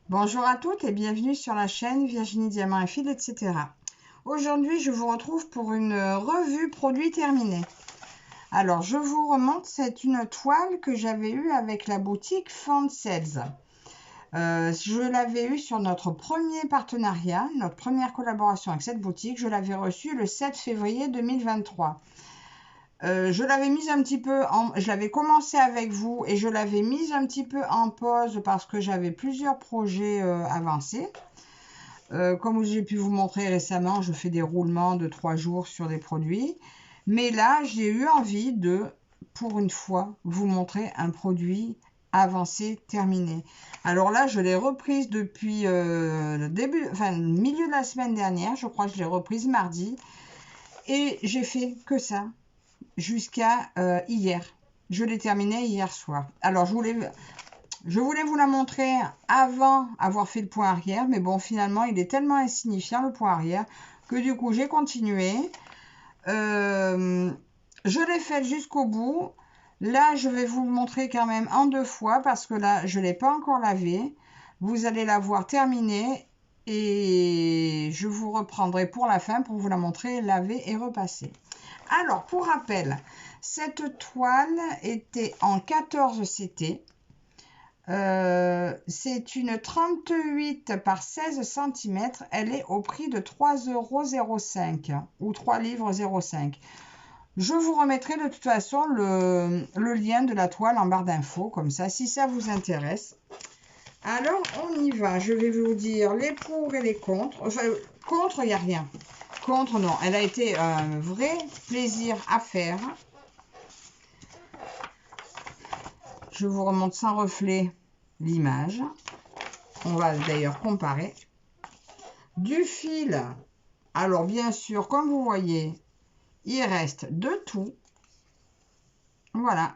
Bonjour à toutes et bienvenue sur la chaîne Virginie Diamant et Fil, etc. Aujourd'hui, je vous retrouve pour une revue produit terminé. Alors, je vous remonte, c'est une toile que j'avais eue avec la boutique Fan Sales. Je l'avais eue sur notre premier partenariat, notre première collaboration avec cette boutique. Je l'avais reçue le 7 février 2023. Je l'avais mise un petit peu je l'avais commencé avec vous et je l'avais mise un petit peu en pause parce que j'avais plusieurs projets avancés. Comme j'ai pu vous montrer récemment, je fais des roulements de 3 jours sur des produits. Mais là, j'ai eu envie de, pour une fois, vous montrer un produit avancé, terminé. Alors là, je l'ai reprise depuis le milieu de la semaine dernière. Je crois que je l'ai reprise mardi. Et j'ai fait que ça jusqu'à hier. Je l'ai terminé hier soir. Alors, je voulais vous la montrer avant avoir fait le point arrière, mais bon, finalement, il est tellement insignifiant, le point arrière, que du coup, j'ai continué. Je l'ai fait jusqu'au bout. Là, je vais vous le montrer quand même en 2 fois, parce que là, je ne l'ai pas encore lavé. Vous allez la voir terminée, et je vous reprendrai pour la fin pour vous la montrer lavée et repassée. Alors, pour rappel, cette toile était en 14 CT. C'est une 38 par 16 cm. Elle est au prix de 3,05 € ou 3 livres 05. Je vous remettrai de toute façon le lien de la toile en barre d'infos, comme ça, si ça vous intéresse. Alors, on y va. Je vais vous dire les pour et les contre. Enfin, contre, il n'y a rien. Contre, non. Elle a été un vrai plaisir à faire. Je vous remonte sans reflet l'image. On va d'ailleurs comparer. Du fil, alors bien sûr, comme vous voyez, il reste de tout. Voilà.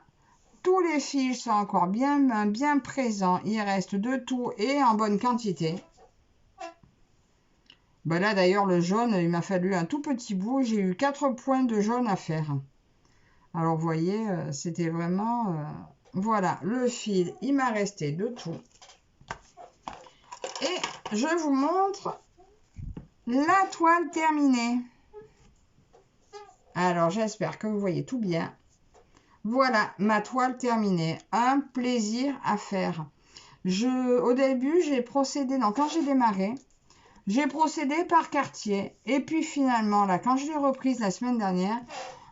Tous les fils sont encore bien présents. Il reste de tout et en bonne quantité. Ben là d'ailleurs, le jaune, il m'a fallu un tout petit bout. J'ai eu 4 points de jaune à faire. Alors vous voyez, c'était vraiment... voilà, le fil, il m'a resté de tout. Et je vous montre la toile terminée. Alors, j'espère que vous voyez tout bien. Voilà, ma toile terminée. Un plaisir à faire. Au début, j'ai procédé... Non, quand j'ai démarré, j'ai procédé par quartier. Et puis finalement, là, quand je l'ai reprise la semaine dernière,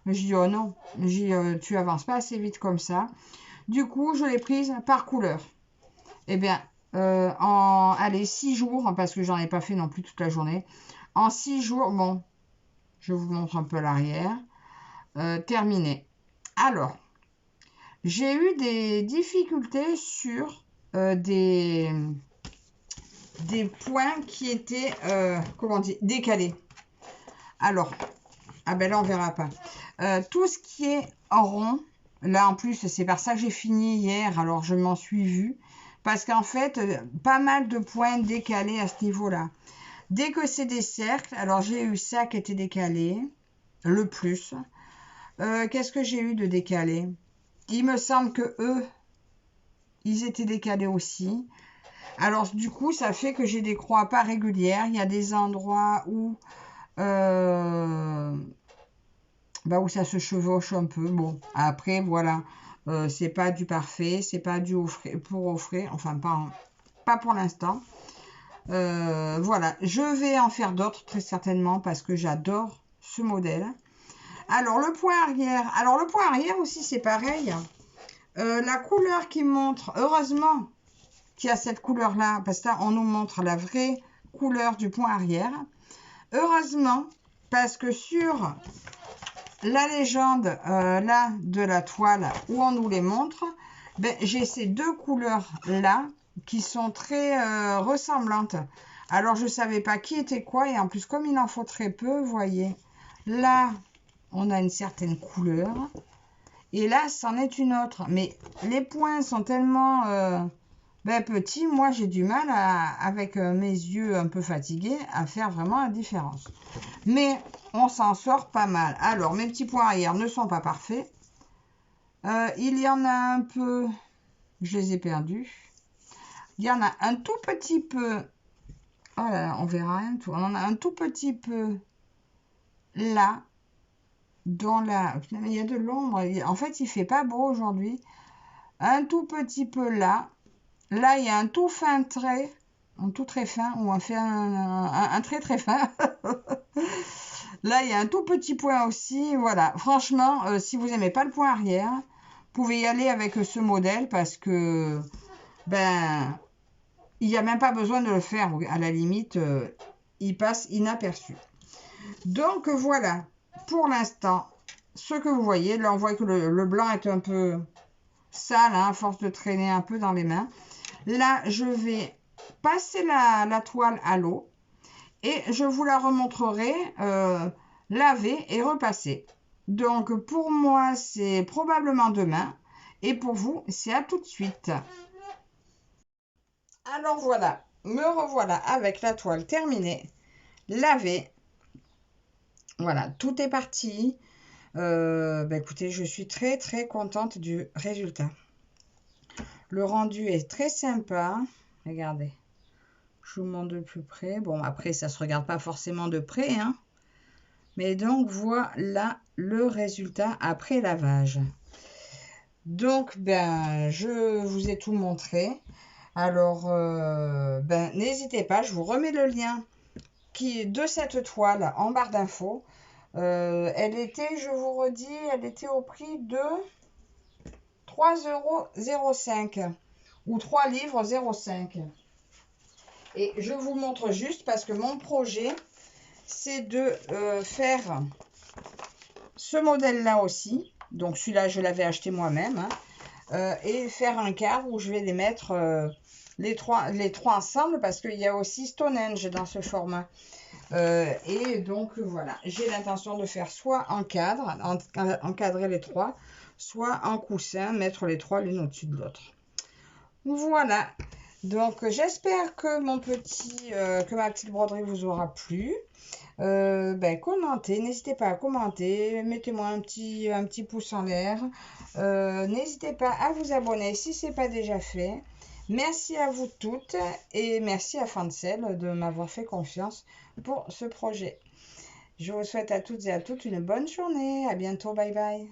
je dis, oh non, tu avances pas assez vite comme ça. Du coup, je l'ai prise par couleur. Eh bien, allez, 6 jours, parce que j'en ai pas fait non plus toute la journée. En 6 jours, bon, je vous montre un peu l'arrière. Terminé. Alors, j'ai eu des difficultés sur des points qui étaient, comment dire, décalés. Alors, ah ben là, on verra pas. Tout ce qui est en rond, là en plus, c'est par ça que j'ai fini hier, alors je m'en suis vue. Parce qu'en fait, pas mal de points décalés à ce niveau-là. Dès que c'est des cercles, alors j'ai eu ça qui était décalé, le plus. Qu'est-ce que j'ai eu de décalé? Il me semble que eux, ils étaient décalés aussi. Alors du coup, ça fait que j'ai des croix pas régulières. Il y a des endroits où, où ça se chevauche un peu. Bon, après, voilà. C'est pas du parfait, c'est pas du pour offrir. Enfin, pas pour l'instant. Voilà, je vais en faire d'autres très certainement parce que j'adore ce modèle. Alors, le point arrière. Alors, le point arrière aussi, c'est pareil. La couleur qui montre, heureusement qu'il y a cette couleur-là, parce que là, on nous montre la vraie couleur du point arrière. Heureusement, parce que sur la légende là de la toile où on nous les montre, ben, j'ai ces 2 couleurs-là qui sont très ressemblantes. Alors, je ne savais pas qui était quoi, et en plus, comme il en faut très peu, vous voyez, là, on a une certaine couleur. Et là, c'en est une autre. Mais les points sont tellement petits. Moi, j'ai du mal, avec mes yeux un peu fatigués, à faire vraiment la différence. Mais on s'en sort pas mal. Alors, mes petits points arrière ne sont pas parfaits. Il y en a un peu... Je les ai perdus. Il y en a un tout petit peu. Oh là là, on verra rien tout. On en a un tout petit peu là. Dans la... Il y a de l'ombre. En fait, il fait pas beau aujourd'hui. Un tout petit peu là. Là, il y a un tout fin trait. Un tout très fin. Ou un trait très fin. Là, il y a un tout petit point aussi. Voilà. Franchement, si vous n'aimez pas le point arrière, vous pouvez y aller avec ce modèle parce que, ben, il n'y a même pas besoin de le faire. À la limite, il passe inaperçu. Donc, voilà. Pour l'instant, ce que vous voyez, là, on voit que le blanc est un peu sale, hein, à force de traîner un peu dans les mains. Là, je vais passer la toile à l'eau. Et je vous la remontrerai lavée et repassée. Donc pour moi, c'est probablement demain. Et pour vous, c'est à tout de suite. Alors voilà, me revoilà avec la toile terminée, lavée. Voilà, tout est parti. Écoutez, je suis très très contente du résultat. Le rendu est très sympa. Regardez. Je vous montre de plus près. Bon, après, ça ne se regarde pas forcément de près, hein. Mais donc, voilà le résultat après lavage. Donc, je vous ai tout montré. Alors, n'hésitez pas, je vous remets le lien de cette toile en barre d'infos. Elle était, je vous redis, elle était au prix de 3,05 € ou 3 livres 0,5. Et je vous montre juste parce que mon projet, c'est de faire ce modèle-là aussi. Donc celui-là, je l'avais acheté moi-même. Hein, et faire un cadre où je vais les mettre les trois ensemble parce qu'il y a aussi Stonehenge dans ce format. Et donc voilà, j'ai l'intention de faire soit en cadre, encadrer les trois, soit en coussin, mettre les trois l'une au-dessus de l'autre. Voilà. Donc j'espère que que ma petite broderie vous aura plu. Commentez, n'hésitez pas à commenter, mettez-moi un petit pouce en l'air. N'hésitez pas à vous abonner si ce n'est pas déjà fait. Merci à vous toutes et merci à Fancel de m'avoir fait confiance pour ce projet. Je vous souhaite à toutes et à toutes une bonne journée. À bientôt, bye bye.